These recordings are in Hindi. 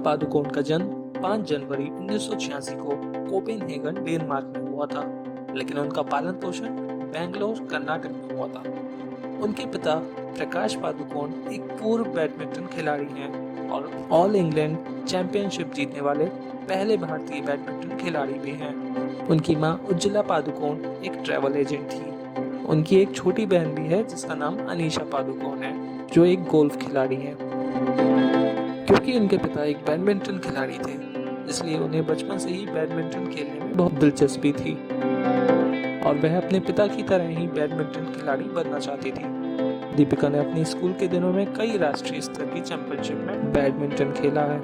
पादुकोण का जन्म 5 जनवरी 1986 को कोपेनहेगन, डेनमार्क में हुआ था, लेकिन उनका पालन पोषण बेंगलोर, कर्नाटक में हुआ था। उनके पिता प्रकाश पादुकोण एक पूर्व बैडमिंटन खिलाड़ी हैं और ऑल इंग्लैंड चैंपियनशिप जीतने वाले पहले भारतीय बैडमिंटन खिलाड़ी भी हैं। उनकी मां उज्ज्वला पादुकोण एक ट्रैवल एजेंट थी। उनकी एक छोटी बहन भी है जिसका नाम अनीशा पादुकोण है, जो एक गोल्फ खिलाड़ी है। क्योंकि उनके पिता एक बैडमिंटन खिलाड़ी थे, इसलिए उन्हें बचपन से ही बैडमिंटन खेलने में बहुत दिलचस्पी थी और वह अपने पिता की तरह ही बैडमिंटन खिलाड़ी बनना चाहती थी। दीपिका ने अपने स्कूल के दिनों में कई राष्ट्रीय स्तर की चैंपियनशिप में बैडमिंटन खेला है।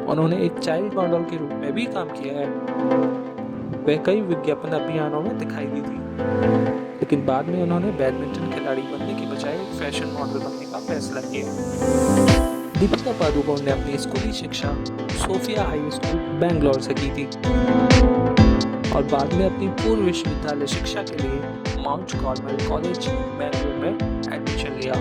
उन्होंने एक चाइल्ड मॉडल के रूप में भी काम किया है। वह कई विज्ञापन अभियानों में दिखाई दी थी, लेकिन बाद में उन्होंने बैडमिंटन खिलाड़ी बनने की बजाय एक फैशन मॉडल बनने का फैसला किया। दीपिका पादुकोण ने अपनी स्कूली शिक्षा सोफिया हाई स्कूल बेंगलोर से की थी और बाद में अपनी पूर्व विश्वविद्यालय शिक्षा के लिए माउंट कार्मेल कॉलेज बेंगलोर में एडमिशन लिया।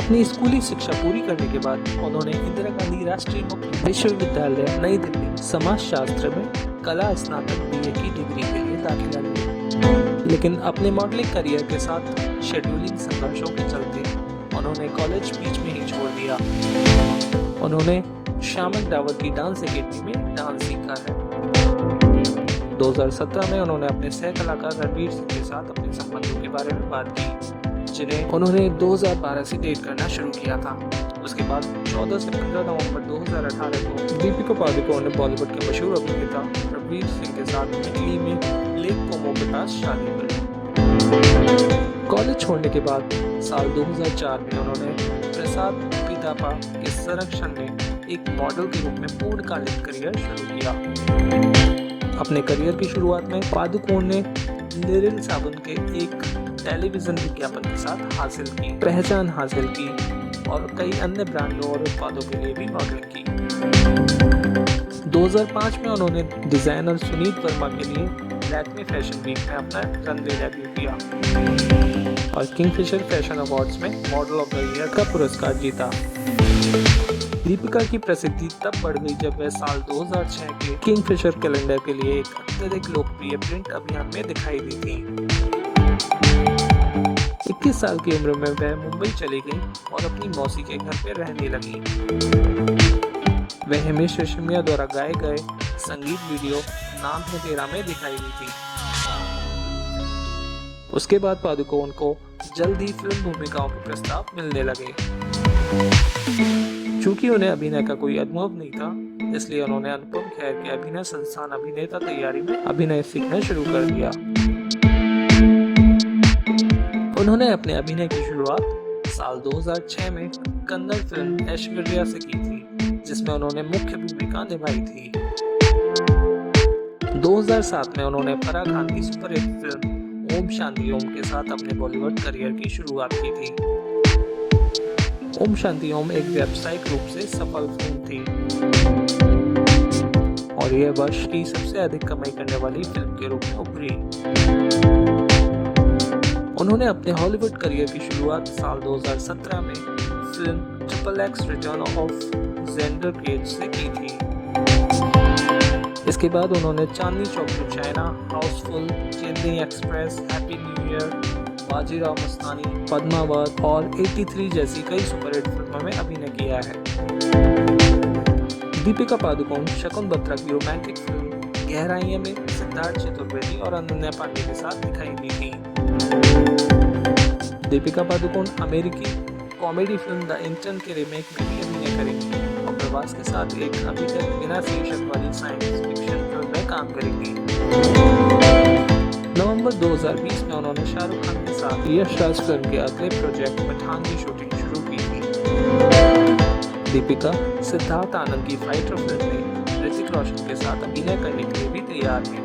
अपनी स्कूली शिक्षा पूरी करने के बाद उन्होंने इंदिरा गांधी राष्ट्रीय मुक्त विश्वविद्यालय नई दिल्ली समाजशास्त्र में कला स्नातक BA की डिग्री के लिए दाखिला लिया, लेकिन अपने मॉडलिंग करियर के साथ शेड्यूलिंग संघर्षों के चलते उन्होंने कॉलेज बीच में ही छोड़ दिया। उन्होंने श्यामक डावर की डांस एकेडमी में डांस सीखा है। 2017 में उन्होंने अपने सह कलाकार रणवीर सिंह के साथ अपने संबंधों के बारे में बात की, जिन्हें उन्होंने 2012 से डेट करना शुरू किया था। उसके बाद 14 से 15 नवंबर 2018 को दीपिका पादुकोण ने बॉलीवुड के मशहूर अभिनेता रणवीर सिंह के साथ इटली में लेक कोमो के पास शादी कर ली। कॉलेज छोड़ने के बाद साल 2004 में उन्होंने प्रसाद पितापा के संरक्षण में एक मॉडल के रूप में पूर्णकालिक करियर शुरू किया। अपने करियर की शुरुआत में पादुकोण ने लिरिल साबुन के एक टेलीविजन विज्ञापन के साथ पहचान हासिल की और कई अन्य ब्रांडों और उत्पादों के लिए भी मॉडलिंग की। 2005 में उन्होंने डिजाइनर सुनीत वर्मा के लिए लैक्मे फैशन वीक में अपना रनवे डेब्यू किया और किंगफिशर फैशन अवार्ड्स में मॉडल ऑफ द ईयर का पुरस्कार जीता। दीपिका की प्रसिद्धि तब बढ़ गई जब वह साल 2006 के किंगफिशर कैलेंडर के लिए एक अत्यधिक लोकप्रिय प्रिंट अभियान में दिखाई दी थी। 21 साल की उम्र में वह मुंबई चली गई और अपनी मौसी के घर में रहने लगी। वह हिमेश रेशमिया द्वारा गाए गए संगीत वीडियो नाम है तेरा में दिखाई दी थी। उसके बाद पादुकोण को जल्द ही फिल्म भूमिकाओं के प्रस्ताव मिलने लगे। चूंकि उन्हें अभिनय का कोई अनुभव नहीं था, इसलिए उन्होंने अनुपम खेर के अभिनय संस्थान अभिनेता तैयारी में अभिनय सीखना शुरू कर दिया। उन्होंने अपने अभिनय की शुरुआत साल 2006 में कन्नड़ फिल्म ऐश्वर्या से की थी, जिसमें उन्होंने मुख्य भूमिका निभाई थी। 2007 में उन्होंने फराह खान की सुपरहिट फिल्म ओम शांति ओम के साथ अपने बॉलीवुड करियर की शुरुआत की थी। ओम शांति ओम एक व्यावसायिक रूप से सफल फिल्म थी और यह वर्ष की सबसे अधिक कमाई करने वाली फिल्म के रूप में उभरी। उन्होंने अपने हॉलीवुड करियर की शुरुआत साल 2017 में फिल्म XXX Return of Xander Cage से की थी। इसके बाद उन्होंने Chandni Chowk to China, Housefull, Chennai Express, Happy New Year, Bajirao Mastani, Padmaavat और 83 जैसी कई सुपरहिट फिल्मों में अभिनय किया है। दीपिका पादुकोण शकुन बत्रा की रोमांटिक फिल्म गहराइयां में सिद्धार्थ चतुर्वेदी और अनन्या पांडे के साथ दिखाई दी थी। दीपिका पादुकोण अमेरिकी कॉमेडी फिल्म द इंटर्न के रीमेक में भी अभिनय करेंगी और प्रभास के साथ एक अभी तक बिना शीर्षक वाली साइंस फिक्शन फिल्म में काम करेंगी। नवंबर 2020 में उन्होंने शाहरुख खान के साथ यश राज फिल्म के अगले प्रोजेक्ट पठान की शूटिंग शुरू की थी। दीपिका सिद्धार्थ आनंद की फाइटर फिल्म में ऋतिक रोशन के साथ अभिनय करने के लिए भी तैयार है,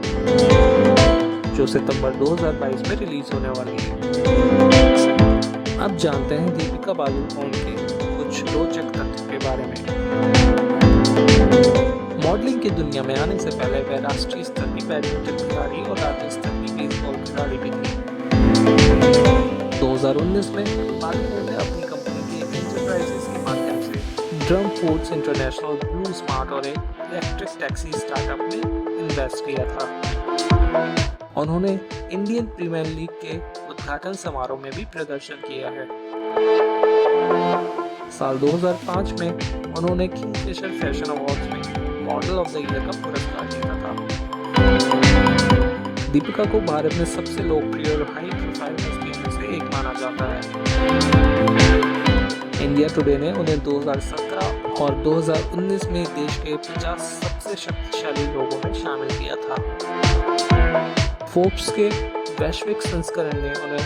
जो सितंबर 2022 में रिलीज होने वाली है। अब जानते हैं दीपिका पादुकोण के कुछ रोचक तथ्यों के बारे में। मॉडलिंग की दुनिया में आने से पहले वह राष्ट्रीय स्तर की बैडमिंटन खिलाड़ी और राज्य स्तर की बेसबॉल खिलाड़ी भी थी। 2019 में पादुकोण ने अपनी कंपनी के एंटरप्राइजेस के माध्यम से drum foods international, blue smart और एक इलेक्ट्रिक टैक्सी स्टार्टअप में इन्वेस्ट किया था। उन्होंने इंडियन प्रीमियर लीग के उद्घाटन समारोह में भी प्रदर्शन किया है। साल 2005 में उन्होंने किंगफिशर फैशन अवार्ड्स में मॉडल ऑफ द ईयर का पुरस्कार जीता था। दीपिका को भारत में सबसे लोकप्रिय और हाई प्रोफाइल हस्तियों में से एक माना जाता है। इंडिया टुडे ने उन्हें 2017 और 2019 में देश के 50 सबसे शक्तिशाली लोगों में शामिल किया था। फोर्ब्स के वैश्विक संस्करण ने उन्हें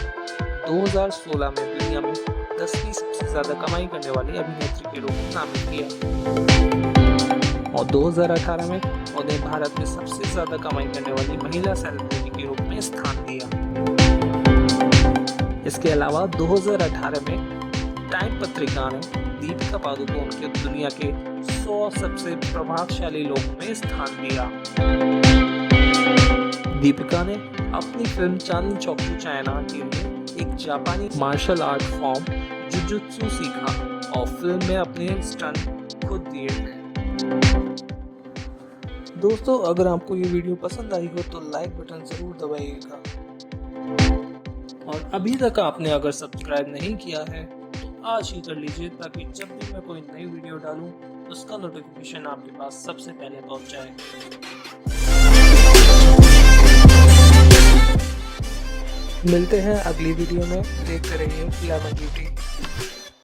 2016 में दुनिया में 10वीं सबसे ज्यादा कमाई करने वाली अभिनेत्री के रूप में नामित किया और 2018 में उन्हें भारत में सबसे ज्यादा कमाई करने वाली महिला सेलिब्रिटी के रूप में स्थान दिया। इसके अलावा 2018 में टाइम पत्रिका ने दीपिका पादुकोण के दुनिया के 100 सबसे प्रभावशाली लोगों में स्थान दिया। दीपिका ने अपनी film Chandni Chowk to China के लिए एक जापानी मार्शल आर्ट फॉर्म जुजुत्सु सीखा और फिल्म में अपने स्टंट खुद दिए थे। दोस्तों, अगर आपको ये वीडियो पसंद आई हो तो लाइक बटन जरूर दबाइएगा और अभी तक आपने अगर सब्सक्राइब नहीं किया है तो आज ही कर लीजिए, ताकि जब भी मैं कोई नई वीडियो डालूं उसका नोटिफिकेशन आपके पास सबसे पहले पहुंच जाए। मिलते हैं अगली वीडियो में। देखते रहिए ग्लैमर ब्यूटी।